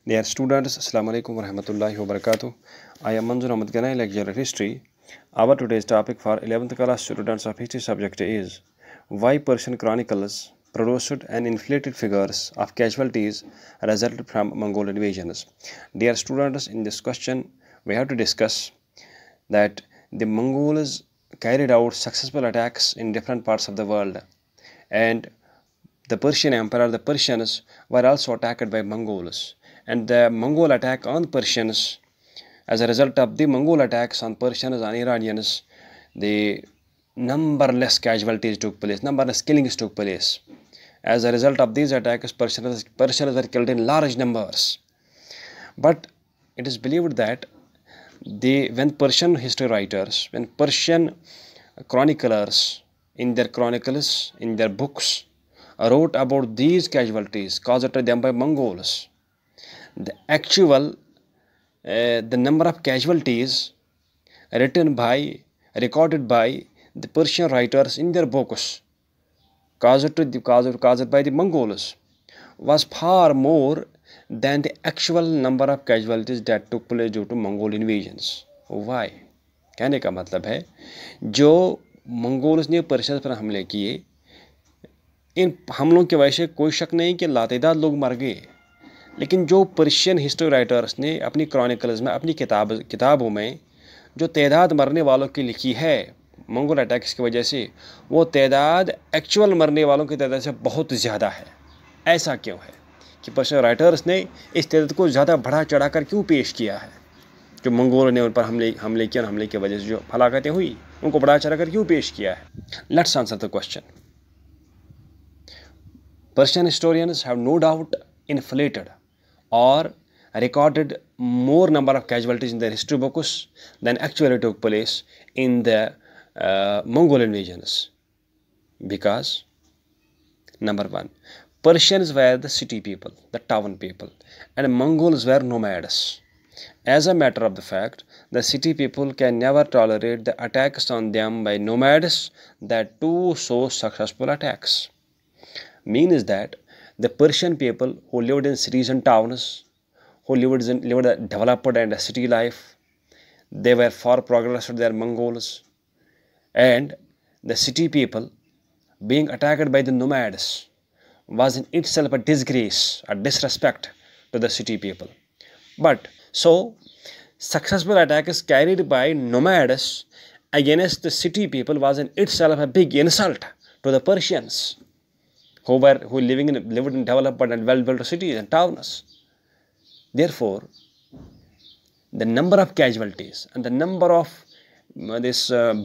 Dear students, Assalamu alaikum warahmatullahi wabarakatuh. I am Manzur Ahmad Ganai, lecturer of history. Our today's topic for 11th class students of history subject is why Persian chronicles produced and inflated figures of casualties resulted from Mongol invasions. Dear students, in this question we have to discuss that the Mongols carried out successful attacks in different parts of the world, and the Persian Empire, the Persians, were also attacked by Mongols. And the Mongol attack on Persians, as a result of the Mongol attacks on Persians and Iranians, the numberless casualties took place, numberless killings took place. As a result of these attacks, Persians were killed in large numbers. But it is believed that when Persian history writers, when Persian chroniclers in their chronicles, in their books, wrote about these casualties caused to them by Mongols, the actual the number of casualties recorded by the Persian writers in their books caused by the Mongols was far more than the actual number of casualties that took place due to Mongol invasions. Why? कहने का मतलब है जो Mongols ने Persia पर हमले किए, इन हमलों की वजह से कोई शक नहीं कि लातेदाद लोग मर गए, लेकिन जो पर्शियन हिस्ट्री राइटर्स ने अपनी क्रॉनिकल्स में, अपनी किताबों में जो तादाद मरने वालों की लिखी है मंगोल अटैक्स की वजह से, वो तादाद एक्चुअल मरने वालों की तादाद से बहुत ज़्यादा है. ऐसा क्यों है कि पर्शियन राइटर्स ने इस तादाद को ज़्यादा बढ़ा चढ़ा कर क्यों पेश किया है? जो मंगोल ने उन पर हमले किए, हमले की वजह से जो हलाकतें हुई, उनको बढ़ा चढ़ा कर क्यों पेश किया है? Let's answer the question. Persian historians have no doubt inflated or recorded more number of casualties in their history books than actually took place in the Mongol invasions. Because, number one, Persians were the city people, the town people, and Mongols were nomads. As a matter of the fact, the city people can never tolerate the attacks on them by nomads, that too so successful attacks. Means that the Persian people who lived in cities and towns, who lived a developed and a city life, they were far progressed than Mongols, and the city people being attacked by the nomads was in itself a disgrace, a disrespect to the city people. But so successful attacks carried by nomads against the city people was in itself a big insult to the Persians, who lived in developed and well-built cities and towns. Therefore, the number of casualties and the number of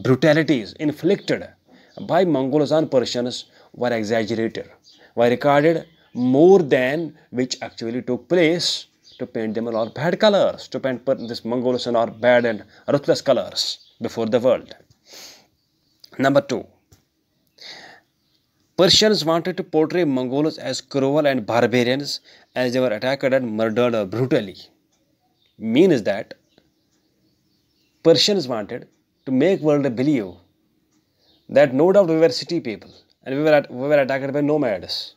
brutalities inflicted by Mongols on Persians were exaggerated, were recorded more than which actually took place, to paint them in all bad colors, to paint this Mongols in all bad and ruthless colors before the world. Number two, Persians wanted to portray Mongols as cruel and barbarians, as they were attacked and murdered brutally. Means that Persians wanted to make world believe that no doubt we were city people and we were attacked by nomads.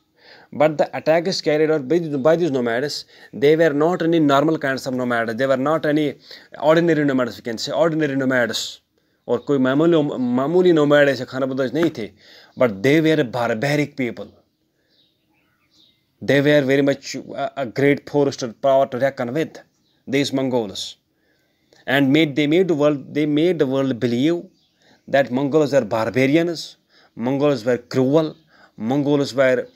But the attacks carried out by these nomads, they were not any normal kinds of nomads. They were not any ordinary nomads, we can say, ordinary nomads. और कोई मामूली nomad ऐसे खानाबदोश नहीं थे, but they were barbaric people. They were very much a great force to power to reckon with, these Mongols, and they made the world believe that Mongols were barbarians, Mongols were cruel, Mongols were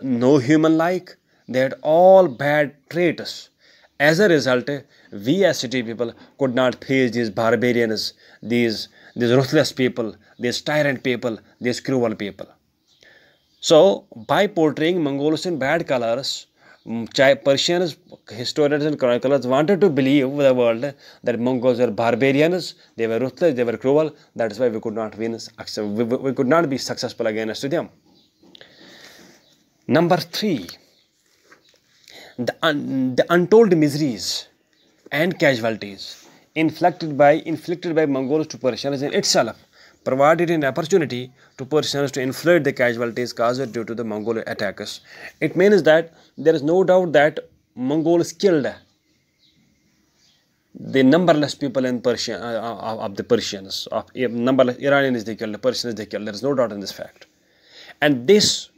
no human like. They had all bad traits. As a result, we as city people could not face these barbarians, these ruthless people, these tyrant people, these cruel people. So, by portraying Mongols in bad colors, Persians, historians and chroniclers wanted to believe the world that Mongols were barbarians, they were ruthless, they were cruel. That is why we could not win, we could not be successful against them. Number three, the untold miseries and casualties inflicted by Mongols to Persians in itself provided an opportunity to Persians to inflate the casualties caused due to the Mongol attacks. It means that there is no doubt that Mongols killed the numberless people in Persia, of the Persians, of numberless Iranians they killed, Persians they killed. There is no doubt in this fact. And this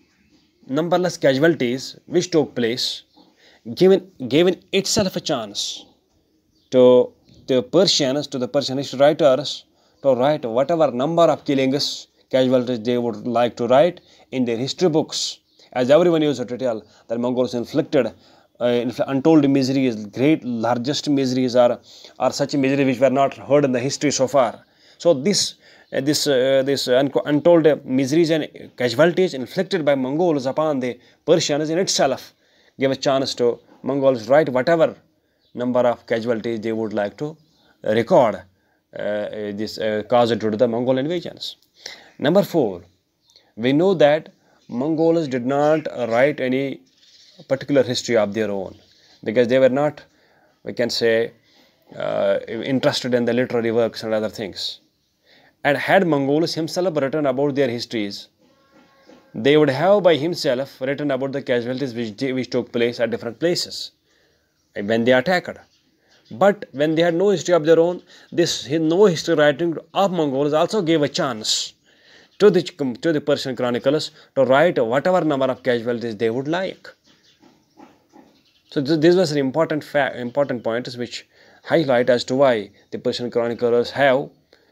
numberless casualties which took place given itself a chance to the Persians, to the Persian history writers, to write whatever number of killings, casualties they would like to write in their history books. As everyone used to tell that Mongols inflicted untold miseries, great largest miseries are such miseries which were not heard in the history so far. So this untold miseries and casualties inflicted by Mongols upon the Persians in itself gave a chance to Mongols write whatever number of casualties they would like to record this caused due to the Mongol invasions. Number 4, we know that Mongols did not write any particular history of their own because they were not, we can say, interested in the literary works and other things. And had Mongols himself written about their histories, they would have by himself written about the casualties which took place at different places when they attacked. But when they had no history of their own, this no history writing of Mongols also gave a chance to the Persian chroniclers to write whatever number of casualties they would like. So this was an important point which highlight as to why the Persian chroniclers have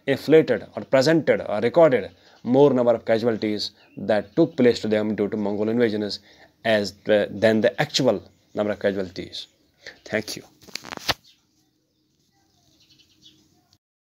inflated or presented or recorded more number of casualties that took place to them due to Mongol invasions than the actual number of casualties. Thank you.